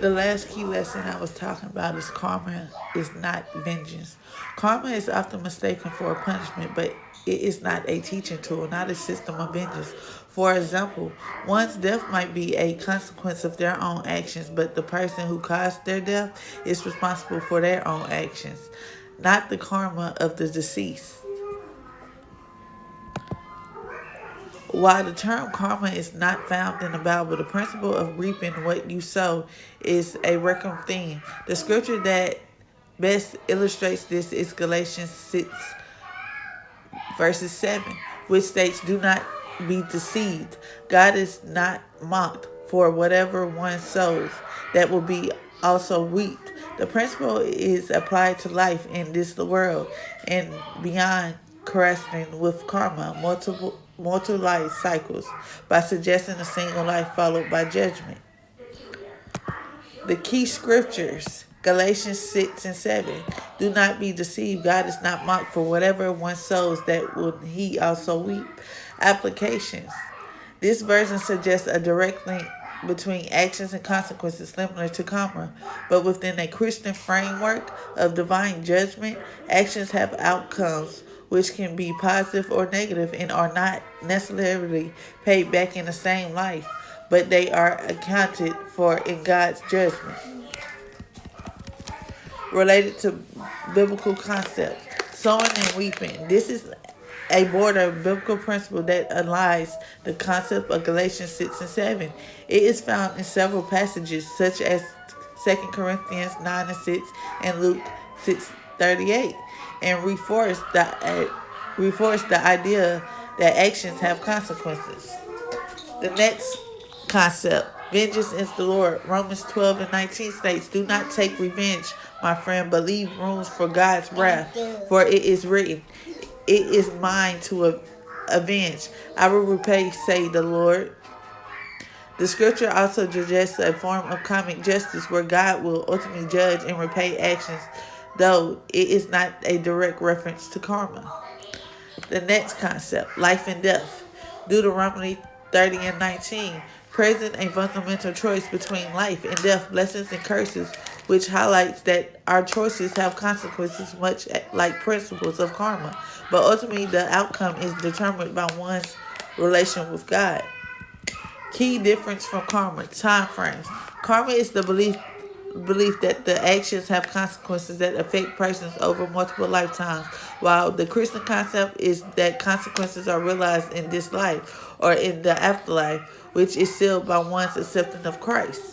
The last key lesson I was talking about is karma is not vengeance. Karma is often mistaken for a punishment, but it is not a teaching tool, not a system of vengeance. For example, one's death might be a consequence of their own actions, but the person who caused their death is responsible for their own actions, not the karma of the deceased. While the term karma is not found in the Bible, the principle of reaping what you sow is a recurring theme. The scripture that best illustrates this is Galatians 6, verses 7, which states, "Do not be deceived. God is not mocked, for whatever one sows, that will be also reaped." The principle is applied to life in this world and beyond, corresponding with karma, multiple life cycles, by suggesting a single life followed by judgment. The key scriptures, Galatians 6 and 7. "Do not be deceived. God is not mocked, for whatever one sows, that will he also reap." Applications. This version suggests a direct link between actions and consequences similar to karma, but within a Christian framework of divine judgment, actions have outcomes which can be positive or negative and are not necessarily paid back in the same life, but they are accounted for in God's judgment. Related to biblical concepts, sowing and reaping. This is a broader biblical principle that underlies the concept of Galatians 6 and 7. It is found in several passages, such as 2 Corinthians 9 and 6 and Luke 6:38, and reinforce the idea that actions have consequences. The next concept, vengeance is the Lord. Romans 12 and 19 states, "Do not take revenge, my friend, but leave room for God's wrath. For it is written, it is mine to avenge. I will repay, say the Lord." The scripture also suggests a form of comic justice where God will ultimately judge and repay actions, though it is not a direct reference to karma. The next concept, life and death. Deuteronomy 30 and 19, present a fundamental choice between life and death, blessings and curses, which highlights that our choices have consequences much like principles of karma, but ultimately the outcome is determined by one's relation with God. Key difference from karma, time frames. Karma is the belief that the actions have consequences that affect persons over multiple lifetimes, while the Christian concept is that consequences are realized in this life or in the afterlife, which is sealed by one's acceptance of Christ.